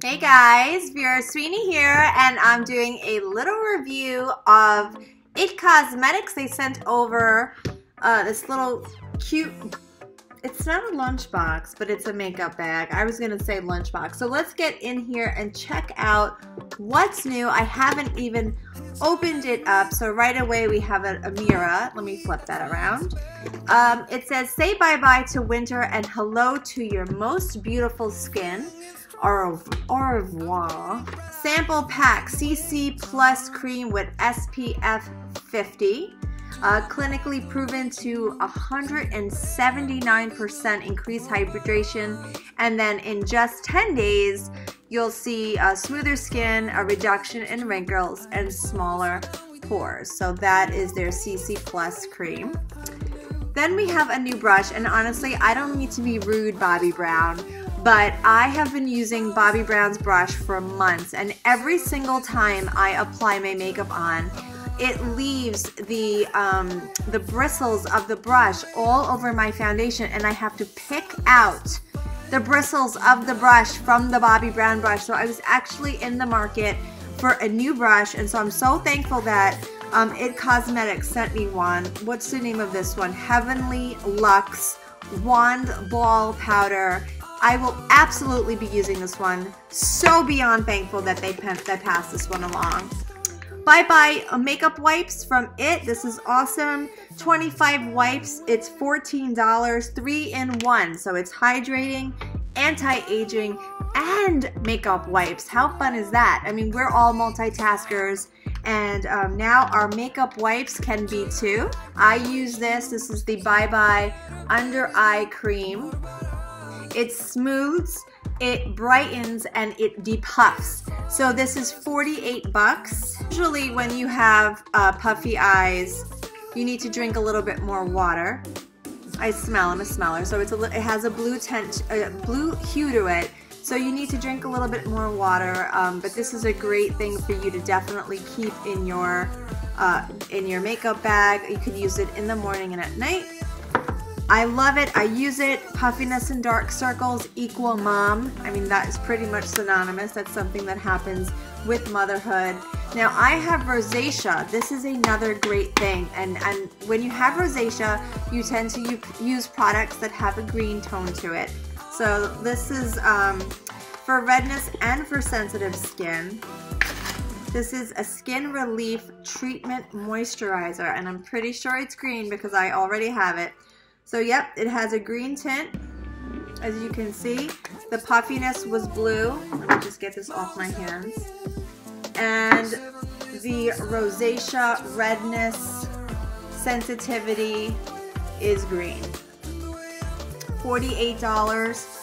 Hey guys, Vera Sweeney here, and I'm doing a little review of IT Cosmetics. They sent over this little cute, it's not a lunchbox, but it's a makeup bag. I was gonna say lunchbox. So let's get in here and check out what's new. I haven't even opened it up, so right away we have a mirror. Let me flip that around. It says, say bye-bye to winter and hello to your most beautiful skin. Au revoir. Sample pack CC Plus cream with SPF 50. Clinically proven to 179% increased hydration, and then in just 10 days you'll see smoother skin, a reduction in wrinkles, and smaller pores. So that is their CC Plus cream. Then we have a new brush, and honestly I don't need to be rude, Bobbi Brown, but I have been using Bobbi Brown's brush for months, and every single time I apply my makeup on, it leaves the bristles of the brush all over my foundation, and I have to pick out the bristles of the brush from the Bobbi Brown brush. So I was actually in the market for a new brush, and so I'm so thankful that IT Cosmetics sent me one. What's the name of this one? Heavenly Luxe Wand Ball Powder. I will absolutely be using this one. So beyond thankful that they passed this one along. Bye Bye makeup wipes from IT. This is awesome. 25 wipes. It's $14. 3-in-1. So it's hydrating, anti-aging, and makeup wipes. How fun is that? I mean, we're all multitaskers, and now our makeup wipes can be too. I use this. This is the Bye Bye Under Eye Cream. It smooths, it brightens, and it depuffs. So this is 48 bucks. Usually when you have puffy eyes, you need to drink a little bit more water. I'm a smeller, so it has a blue hue to it. So you need to drink a little bit more water, but this is a great thing for you to definitely keep in your makeup bag. You could use it in the morning and at night. I love it. I use it. Puffiness and dark circles equal mom. I mean, that is pretty much synonymous. That's something that happens with motherhood. Now, I have rosacea. This is another great thing. And when you have rosacea, you tend to use products that have a green tone to it. So this is for redness and for sensitive skin. This is a Skin Relief Treatment Moisturizer, and I'm pretty sure it's green because I already have it. So yep, it has a green tint, as you can see. The puffiness was blue. Let me just get this off my hands. And the rosacea, redness, sensitivity is green. $48.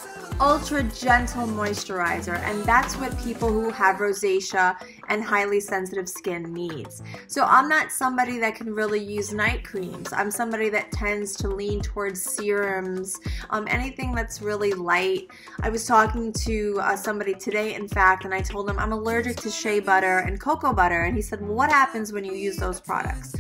Ultra gentle moisturizer, and that's what people who have rosacea and highly sensitive skin needs. So I'm not somebody that can really use night creams. I'm somebody that tends to lean towards serums, anything that's really light. I was talking to somebody today, in fact, and I told him I'm allergic to shea butter and cocoa butter, and he said, well, what happens when you use those products?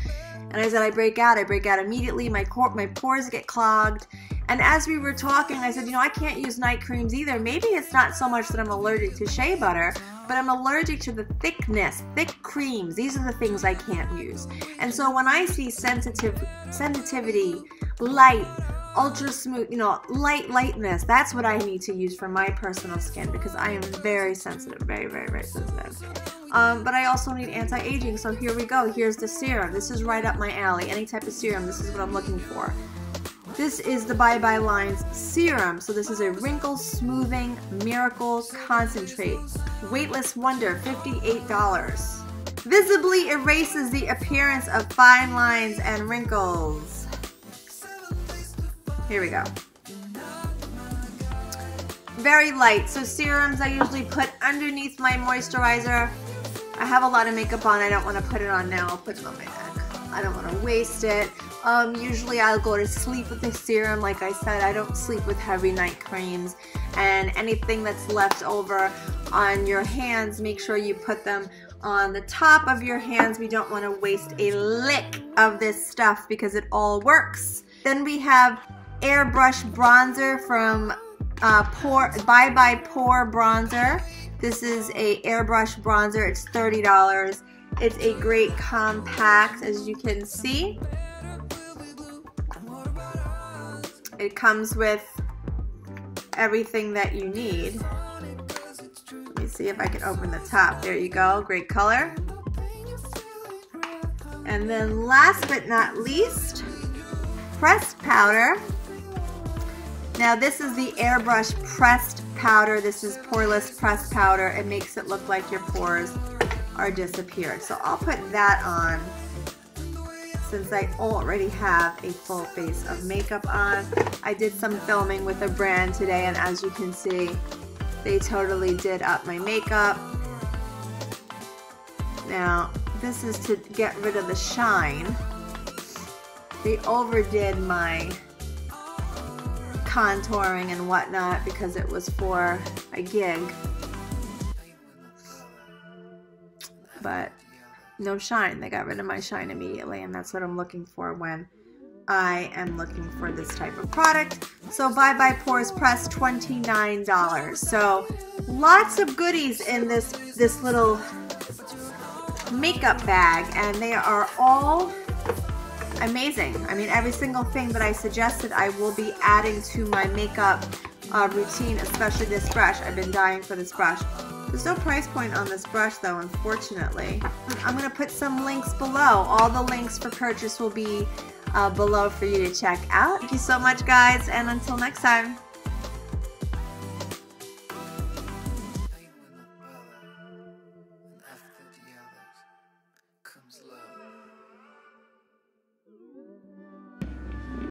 And I said, I break out immediately. My pores get clogged. And as we were talking, I said, you know, I can't use night creams either. Maybe it's not so much that I'm allergic to shea butter, but I'm allergic to the thickness, thick creams. These are the things I can't use. And so when I see sensitivity, light, ultra smooth, you know, lightness, that's what I need to use for my personal skin, because I am very sensitive, very, very, very sensitive. But I also need anti-aging, so here we go. Here's the serum. This is right up my alley. Any type of serum, this is what I'm looking for. This is the Bye Bye Lines Serum. So this is a wrinkle smoothing miracle concentrate. Weightless Wonder, $58. Visibly erases the appearance of fine lines and wrinkles. Here we go. Very light. So serums I usually put underneath my moisturizer. I have a lot of makeup on. I don't want to put it on now. I'll put it on my neck. I don't want to waste it. Usually I'll go to sleep with the serum. Like I said, I don't sleep with heavy night creams. And anything that's left over on your hands, make sure you put them on the top of your hands. We don't want to waste a lick of this stuff because it all works. Then we have Airbrush Bronzer from Bye Bye Pore Bronzer. This is a Airbrush Bronzer. It's $30. It's a great compact, as you can see. It comes with everything that you need. Let me see if I can open the top. There you go. Great color. And then last but not least, pressed powder. Now this is the Airbrush pressed powder. This is poreless pressed powder. It makes it look like your pores are disappeared. So I'll put that on since I already have a full face of makeup on. I did some filming with a brand today, and as you can see, they totally did up my makeup. Now this is to get rid of the shine. They overdid my contouring and whatnot because it was for a gig, but no shine. They got rid of my shine immediately, and that's what I'm looking for when I am looking for this type of product. So Bye Bye Pores Press, $29. So lots of goodies in this little makeup bag, and they are all amazing. I mean, every single thing that I suggested I will be adding to my makeup routine, especially this brush. I've been dying for this brush. There's no price point on this brush though, unfortunately. I'm going to put some links below. All the links for purchase will be below for you to check out. Thank you so much, guys, and until next time.